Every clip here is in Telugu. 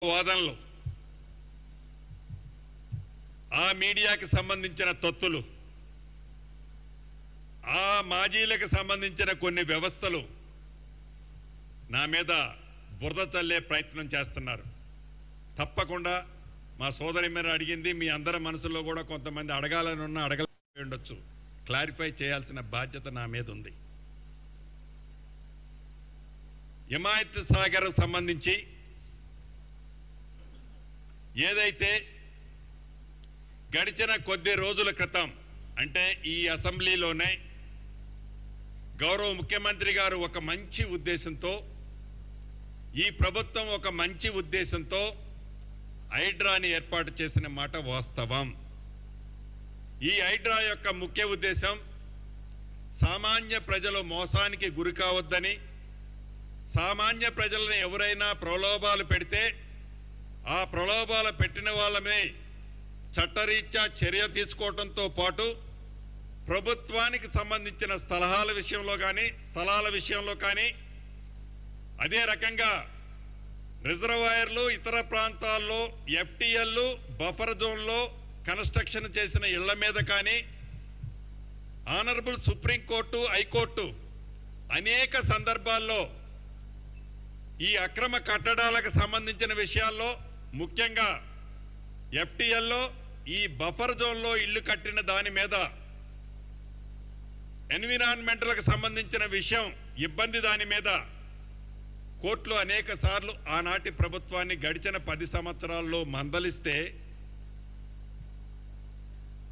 వాదనలు ఆ మీడియాకి సంబంధించిన తొత్తులు ఆ మాజీలకు సంబంధించిన కొన్ని వ్యవస్థలు నా మీద బురద చల్లే ప్రయత్నం చేస్తున్నారు. తప్పకుండా మా సోదరి మీద అడిగింది, మీ అందరి మనసులో కూడా కొంతమంది అడగాలని ఉన్నా అడగలేకపోయి ఉండొచ్చు. క్లారిఫై చేయాల్సిన బాధ్యత నా మీద ఉంది. హిమాయత్ సాగర్ సంబంధించి ఏదైతే గడిచిన కొద్ది రోజుల క్రితం అంటే ఈ అసెంబ్లీలోనే గౌరవ ముఖ్యమంత్రి గారు ఒక మంచి ఉద్దేశంతో, ఈ ప్రభుత్వం ఒక మంచి ఉద్దేశంతో హైడ్రాని ఏర్పాటు చేసిన మాట వాస్తవం. ఈ హైడ్రా యొక్క ముఖ్య ఉద్దేశం సామాన్య ప్రజలు మోసానికి గురి కావద్దని, సామాన్య ప్రజలను ఎవరైనా ప్రలోభాలు పెడితే ఆ ప్రలోభాలు పెట్టిన వాళ్ళమే చట్టరీత్యా చర్య తీసుకోవడంతో పాటు ప్రభుత్వానికి సంబంధించిన స్థలాల విషయంలో కానీ అదే రకంగా రిజర్వాయర్లు ఇతర ప్రాంతాల్లో ఎఫ్టీఎల్లు బఫర్ జోన్లో కన్స్ట్రక్షన్ చేసిన ఇళ్ల మీద కానీ ఆనరబుల్ సుప్రీంకోర్టు హైకోర్టు అనేక సందర్భాల్లో ఈ అక్రమ కట్టడాలకు సంబంధించిన విషయాల్లో ముఖ్యంగా ఎఫ్టీఎల్లో ఈ బఫర్ జోన్లో ఇల్లు కట్టిన దాని మీద ఎన్విరాన్మెంటల్కి సంబంధించిన విషయం ఇబ్బంది దాని మీద కోర్టులో అనేక సార్లు ఆనాటి ప్రభుత్వాన్ని గడిచిన 10 సంవత్సరాల్లో మందలిస్తే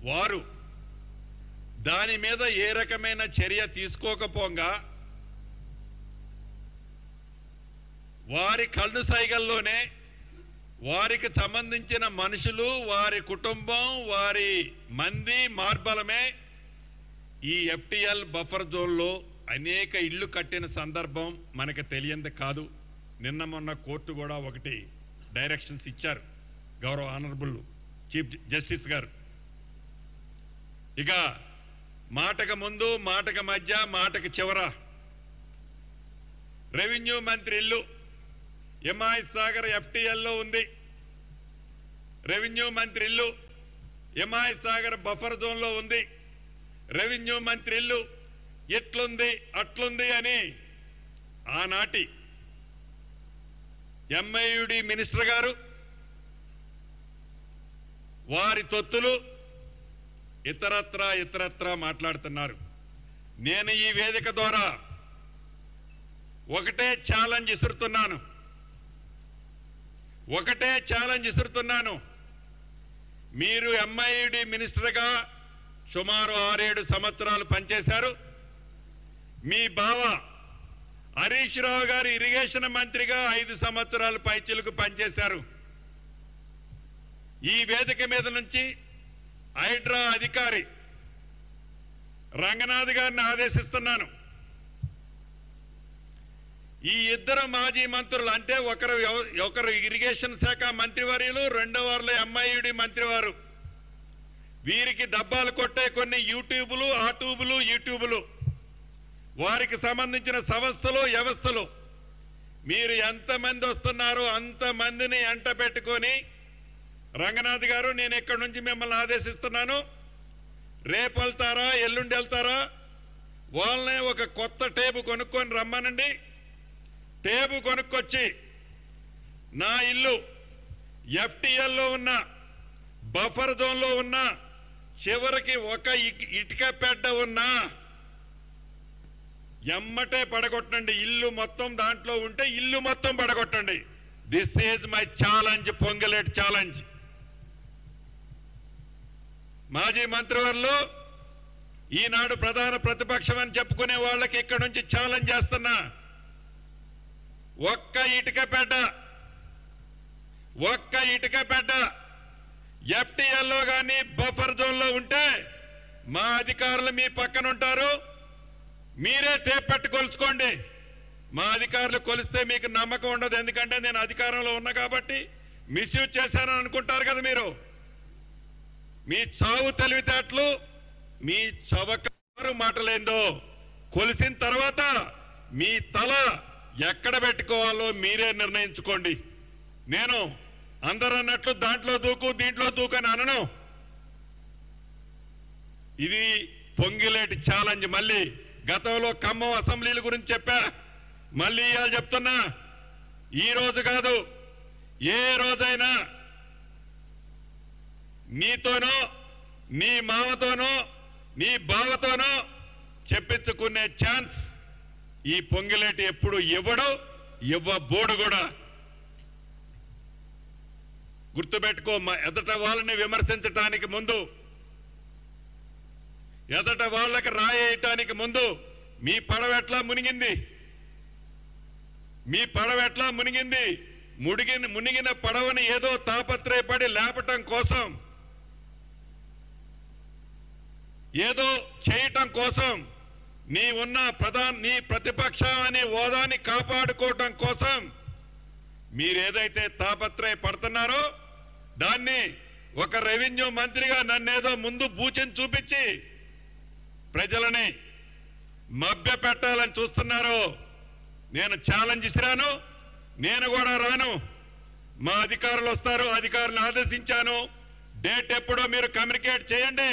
వారు దాని మీద ఏ రకమైన చర్య తీసుకోకపోగా వారి కళ్ళు సైగల్లోనే వారికి సంబంధించిన మనుషులు, వారి కుటుంబం, వారి మంది మార్బలమే ఈ ఎఫ్టీఎల్ బఫర్ జోన్లో అనేక ఇళ్లు కట్టిన సందర్భం మనకు తెలియంది కాదు. నిన్న మొన్న కోర్టు కూడా ఒకటి డైరెక్షన్స్ ఇచ్చారు గౌరవ ఆనరబుల్ చీఫ్ జస్టిస్ గారు. ఇక మాటకు ముందు, మాటకు మధ్య, మాటకు చివర రెవెన్యూ మంత్రి ఇల్లు హిమాయత్ సాగర్ ఎఫ్టీఎల్లో ఉంది. రెవెన్యూ మంత్రి ఇల్లు హిమాయత్ సాగర్ బఫర్ జోన్లో ఉంది. రెవెన్యూ మంత్రి ఇల్లు ఇట్లుంది అట్లుంది అని ఆనాటి ఎంఐయుడి మినిస్టర్ గారు వారి తొత్తులు ఇతరత్రా మాట్లాడుతున్నారు. నేను ఈ వేదిక ద్వారా ఒకటే ఛాలెంజ్ ఇస్తున్నాను. మీరు ఎంఐయుడి మినిస్టర్గా సుమారు 6-7 సంవత్సరాలు పనిచేశారు. మీ బావ హరీష్ రావు గారు ఇరిగేషన్ మంత్రిగా 5 సంవత్సరాలు పైచిలకు పనిచేశారు. ఈ వేదిక మీద నుంచి హైడ్రా అధికారి రంగనాథ్ గారిని ఆదేశిస్తున్నాను. ఈ ఇద్దరు మాజీ మంత్రులు అంటే ఒకరు ఇరిగేషన్ శాఖ మంత్రివర్యులు, రెండో వారిలో ఎంఐయుడి మంత్రివారు, వీరికి డబ్బాలు కొట్టే కొన్ని యూట్యూబులు వారికి సంబంధించిన సంస్థలు వ్యవస్థలు మీరు ఎంతమంది వస్తున్నారో అంతమందిని ఎంట పెట్టుకొని రంగనాథ్ గారు నేను ఇక్కడి నుంచి మిమ్మల్ని ఆదేశిస్తున్నాను. రేపు వెళ్తారా ఎల్లుండి వెళ్తారా వాళ్ళనే ఒక కొత్త టేబు కొనుక్కొని రమ్మనండి. టేబు కొనుక్కొచ్చి నా ఇల్లు ఎఫ్టీఎల్లో ఉన్న బఫర్ జోన్లో ఉన్న చివరికి ఒక ఇటుక పెడ్డ ఉన్నా ఎమ్మటే పడగొట్టండి. ఇల్లు మొత్తం దాంట్లో ఉంటే ఇల్లు మొత్తం పడగొట్టండి. This is my challenge, Ponguleti challenge. మాజీ మంత్రివర్లు ఈనాడు ప్రధాన ప్రతిపక్షం అని చెప్పుకునే వాళ్ళకి ఇక్కడ నుంచి ఛాలెంజ్ చేస్తున్నా. ఒక్క ఇటుక పెడ్డ ఎఫ్టీఎల్లో కానీ బఫర్ జోన్లో ఉంటే మా అధికారులు మీ పక్కన ఉంటారు. మీరే టేప్ పెట్టి కొలుచుకోండి. మా అధికారులు కొలిస్తే మీకు నమ్మకం ఉండదు. ఎందుకంటే నేను అధికారంలో ఉన్నా కాబట్టి మిస్యూజ్ చేశానని అనుకుంటారు కదా మీరు. మీ చావు తెలివితేటలు, మీ చవకారు మాటలేందో కొలిసిన తర్వాత మీ తల ఎక్కడ పెట్టుకోవాలో మీరే నిర్ణయించుకోండి. నేను అందరూ అన్నట్లు దాంట్లో దూకు దీంట్లో దూకు అని అనను. ఇది పొంగిలేటి ఛాలెంజ్. మళ్ళీ గతంలో ఖమ్మం అసెంబ్లీల గురించి చెప్పా, మళ్ళీ ఇవాళ చెప్తున్నా. ఈ రోజు కాదు, ఏ రోజైనా నీతోనో నీ మామతోనో నీ బావతోనో చెప్పించుకునే ఛాన్స్ ఈ పొంగిలేటి ఎప్పుడు ఇవ్వబోడు కూడా. గుర్తుపెట్టుకో, ఎదట వాళ్ళని విమర్శించటానికి ముందు, ఎదట వాళ్ళకి రాయేయటానికి ముందు మీ పడవెట్లా మునిగింది, మీ పడవెట్లా మునిగింది. మునిగిన పడవని ఏదో తాపత్రయపడి లేపటం కోసం, ఏదో చేయటం కోసం, నీ ప్రతిపక్షం అనే హోదాని కాపాడుకోవటం కోసం మీరేదైతే తాపత్రయపడుతున్నారో దాన్ని ఒక రెవెన్యూ మంత్రిగా నన్నేదో ముందు బూచిని చూపించి ప్రజలని మభ్య పెట్టాలని చూస్తున్నారో నేను ఛాలెంజ్ ఇసిరాను. నేను కూడా రాను. మా అధికారులు వస్తారు, అధికారులను ఆదేశించాను. డేట్ ఎప్పుడో మీరు కమ్యూనికేట్ చేయండి.